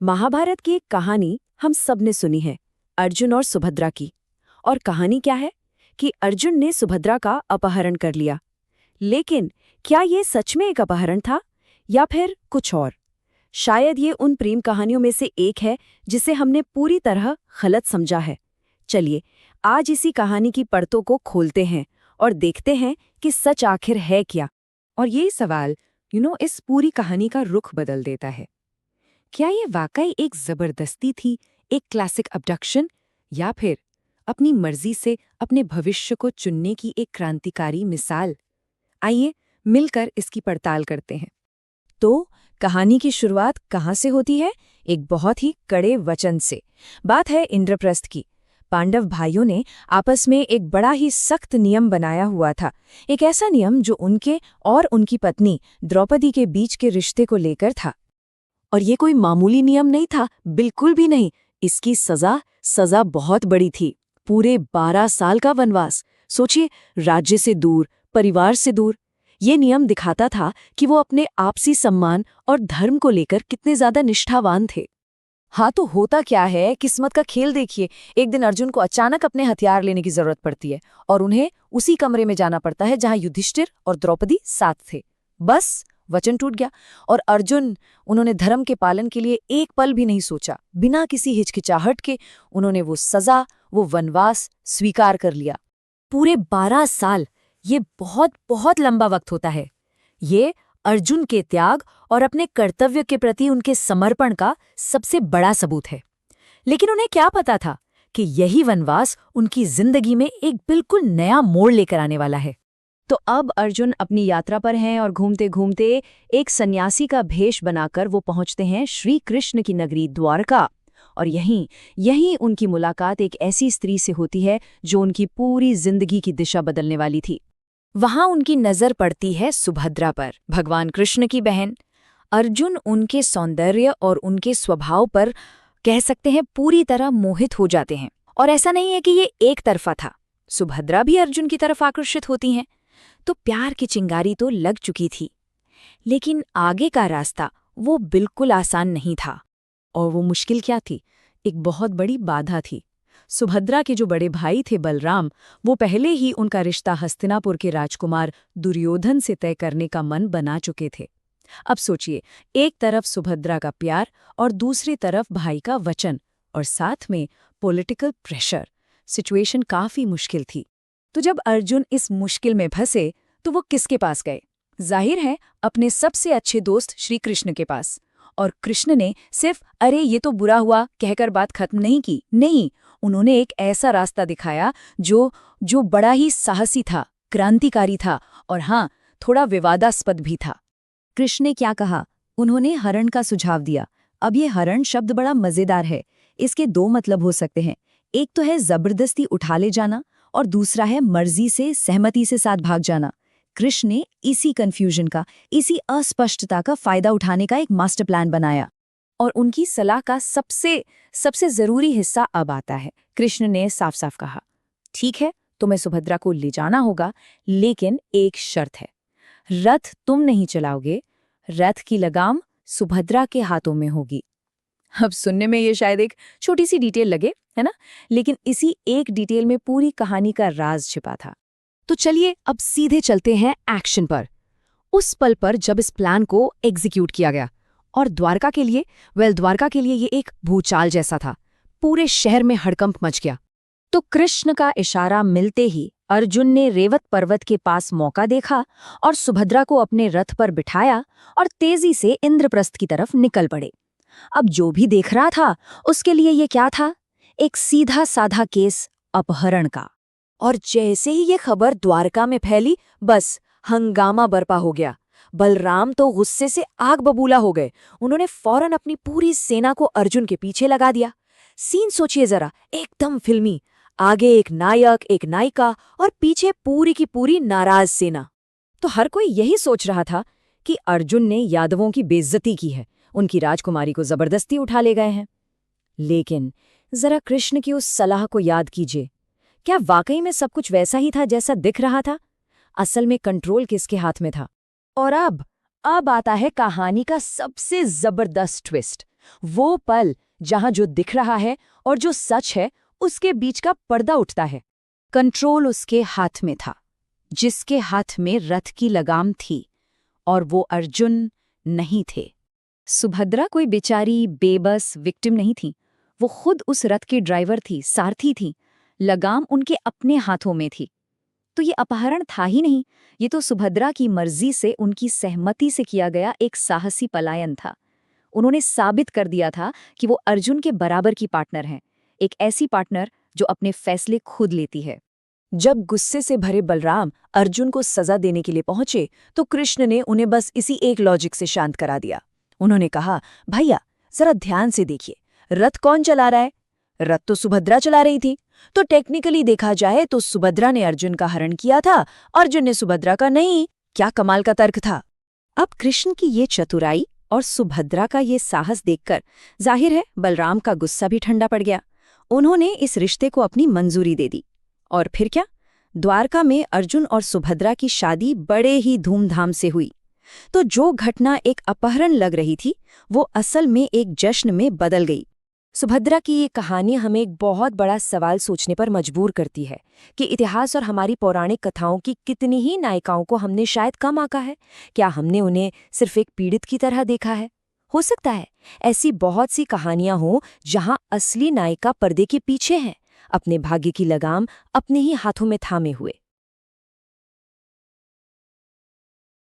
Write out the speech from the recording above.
महाभारत की एक कहानी हम सब ने सुनी है, अर्जुन और सुभद्रा की। और कहानी क्या है कि अर्जुन ने सुभद्रा का अपहरण कर लिया। लेकिन क्या ये सच में एक अपहरण था या फिर कुछ और? शायद ये उन प्रेम कहानियों में से एक है जिसे हमने पूरी तरह गलत समझा है। चलिए आज इसी कहानी की परतों को खोलते हैं और देखते हैं कि सच आखिर है क्या। और ये सवाल इस पूरी कहानी का रुख बदल देता है। क्या ये वाकई एक जबरदस्ती थी, एक क्लासिक अबडक्शन, या फिर अपनी मर्जी से अपने भविष्य को चुनने की एक क्रांतिकारी मिसाल? आइए मिलकर इसकी पड़ताल करते हैं। तो कहानी की शुरुआत कहाँ से होती है? एक बहुत ही कड़े वचन से। बात है इंद्रप्रस्थ की। पांडव भाइयों ने आपस में एक बड़ा ही सख्त नियम बनाया हुआ था। एक ऐसा नियम जो उनके और उनकी पत्नी द्रौपदी के बीच के रिश्ते को लेकर था। और ये कोई मामूली नियम नहीं था, बिल्कुल भी नहीं। इसकी सजा बहुत बड़ी थी। पूरे 12 साल का वनवास। सोचिए, राज्य से दूर, परिवार से दूर। ये नियम दिखाता था कि वो अपने आपसी सम्मान और धर्म को लेकर कितने ज्यादा निष्ठावान थे। हाँ, तो होता क्या है, किस्मत का खेल देखिए। एक दिन अर्जुन को अचानक अपने हथियार लेने की जरूरत पड़ती है और उन्हें उसी कमरे में जाना पड़ता है जहां युधिष्ठिर और द्रौपदी साथ थे। बस वचन टूट गया और अर्जुन, उन्होंने धर्म के पालन के लिए एक पल भी नहीं सोचा। बिना किसी हिचकिचाहट के उन्होंने वो सजा, वो वनवास स्वीकार कर लिया। पूरे 12 साल, ये बहुत बहुत लंबा वक्त होता है। ये अर्जुन के त्याग और अपने कर्तव्य के प्रति उनके समर्पण का सबसे बड़ा सबूत है। लेकिन उन्हें क्या पता था कि यही वनवास उनकी जिंदगी में एक बिल्कुल नया मोड़ लेकर आने वाला है। तो अब अर्जुन अपनी यात्रा पर हैं और घूमते घूमते एक सन्यासी का भेष बनाकर वो पहुंचते हैं श्री कृष्ण की नगरी द्वारका। और यहीं उनकी मुलाकात एक ऐसी स्त्री से होती है जो उनकी पूरी जिंदगी की दिशा बदलने वाली थी। वहां उनकी नजर पड़ती है सुभद्रा पर, भगवान कृष्ण की बहन। अर्जुन उनके सौंदर्य और उनके स्वभाव पर कह सकते हैं पूरी तरह मोहित हो जाते हैं। और ऐसा नहीं है कि ये एक तरफा था, सुभद्रा भी अर्जुन की तरफ आकर्षित होती हैं। तो प्यार की चिंगारी तो लग चुकी थी। लेकिन आगे का रास्ता वो बिल्कुल आसान नहीं था। और वो मुश्किल क्या थी? एक बहुत बड़ी बाधा थी। सुभद्रा के जो बड़े भाई थे बलराम, वो पहले ही उनका रिश्ता हस्तिनापुर के राजकुमार दुर्योधन से तय करने का मन बना चुके थे। अब सोचिए, एक तरफ सुभद्रा का प्यार और दूसरी तरफ भाई का वचन, और साथ में पॉलिटिकल प्रेशर। सिचुएशन काफी मुश्किल थी। तो जब अर्जुन इस मुश्किल में फंसे तो वो किसके पास गए? जाहिर है, अपने सबसे अच्छे दोस्त श्री कृष्ण के पास। और कृष्ण ने सिर्फ अरे ये तो बुरा हुआ कहकर बात खत्म नहीं की। नहीं, उन्होंने एक ऐसा रास्ता दिखाया जो बड़ा ही साहसी था, क्रांतिकारी था और हाँ, थोड़ा विवादास्पद भी था। कृष्ण ने क्या कहा? उन्होंने हरण का सुझाव दिया। अब ये हरण शब्द बड़ा मजेदार है। इसके 2 मतलब हो सकते हैं। एक तो है जबरदस्ती उठा ले जाना और दूसरा है मर्जी से, सहमति से साथ भाग जाना। कृष्ण ने इसी कंफ्यूजन का, इसी अस्पष्टता का फायदा उठाने का एक मास्टर प्लान बनाया। और उनकी सलाह का सबसे जरूरी हिस्सा अब आता है। कृष्ण ने साफ साफ कहा, ठीक है, तुम्हें सुभद्रा को ले जाना होगा, लेकिन एक शर्त है। रथ तुम नहीं चलाओगे, रथ की लगाम सुभद्रा के हाथों में होगी। अब सुनने में ये शायद एक छोटी सी डिटेल लगे, है ना? लेकिन इसी एक डिटेल में पूरी कहानी का राज छिपा था। तो चलिए अब सीधे चलते हैं एक्शन पर। उस पल पर जब इस प्लान को एग्जीक्यूट किया गया। और द्वारका के लिए ये एक भूचाल जैसा था। पूरे शहर में हड़कंप मच गया। तो कृष्ण का इशारा मिलते ही अर्जुन ने रेवत पर्वत के पास मौका देखा और सुभद्रा को अपने रथ पर बिठाया और तेजी से इंद्रप्रस्थ की तरफ निकल पड़े। अब जो भी देख रहा था उसके लिए ये क्या था? एक सीधा साधा केस, अपहरण का। और जैसे ही ये खबर द्वारका में फैली, बस हंगामा बरपा हो गया। बलराम तो गुस्से से आग बबूला हो गए। उन्होंने फौरन अपनी पूरी सेना को अर्जुन के पीछे लगा दिया। सीन सोचिए जरा, एकदम फिल्मी। आगे एक नायक, एक नायिका और पीछे पूरी की पूरी नाराज सेना। तो हर कोई यही सोच रहा था कि अर्जुन ने यादवों की बेइज्जती की है, उनकी राजकुमारी को जबरदस्ती उठा ले गए हैं। लेकिन जरा कृष्ण की उस सलाह को याद कीजिए। क्या वाकई में सब कुछ वैसा ही था जैसा दिख रहा था? असल में कंट्रोल किसके हाथ में था? और अब आता है कहानी का सबसे जबरदस्त ट्विस्ट। वो पल जहां जो दिख रहा है और जो सच है उसके बीच का पर्दा उठता है। कंट्रोल उसके हाथ में था, जिसके हाथ में रथ की लगाम थी, और वो अर्जुन नहीं थे। सुभद्रा कोई बेचारी बेबस विक्टिम नहीं थी। वो खुद उस रथ की ड्राइवर थी, सारथी थी। लगाम उनके अपने हाथों में थी। तो ये अपहरण था ही नहीं, ये तो सुभद्रा की मर्जी से, उनकी सहमति से किया गया एक साहसी पलायन था। उन्होंने साबित कर दिया था कि वो अर्जुन के बराबर की पार्टनर हैं, एक ऐसी पार्टनर जो अपने फैसले खुद लेती है। जब गुस्से से भरे बलराम अर्जुन को सजा देने के लिए पहुंचे तो कृष्ण ने उन्हें बस इसी एक लॉजिक से शांत करा दिया। उन्होंने कहा, भैया जरा ध्यान से देखिए, रथ कौन चला रहा है? रथ तो सुभद्रा चला रही थी, तो टेक्निकली देखा जाए तो सुभद्रा ने अर्जुन का हरण किया था, अर्जुन ने सुभद्रा का नहीं। क्या कमाल का तर्क था। अब कृष्ण की ये चतुराई और सुभद्रा का ये साहस देखकर जाहिर है बलराम का गुस्सा भी ठंडा पड़ गया। उन्होंने इस रिश्ते को अपनी मंजूरी दे दी। और फिर क्या, द्वारका में अर्जुन और सुभद्रा की शादी बड़े ही धूमधाम से हुई। तो जो घटना एक अपहरण लग रही थी वो असल में एक जश्न में बदल गई। सुभद्रा की ये कहानी हमें एक बहुत बड़ा सवाल सोचने पर मजबूर करती है कि इतिहास और हमारी पौराणिक कथाओं की कितनी ही नायिकाओं को हमने शायद कम आंका है। क्या हमने उन्हें सिर्फ एक पीड़ित की तरह देखा है? हो सकता है ऐसी बहुत सी कहानियां हों जहां असली नायिका पर्दे के पीछे है, अपने भाग्य की लगाम अपने ही हाथों में थामे हुए।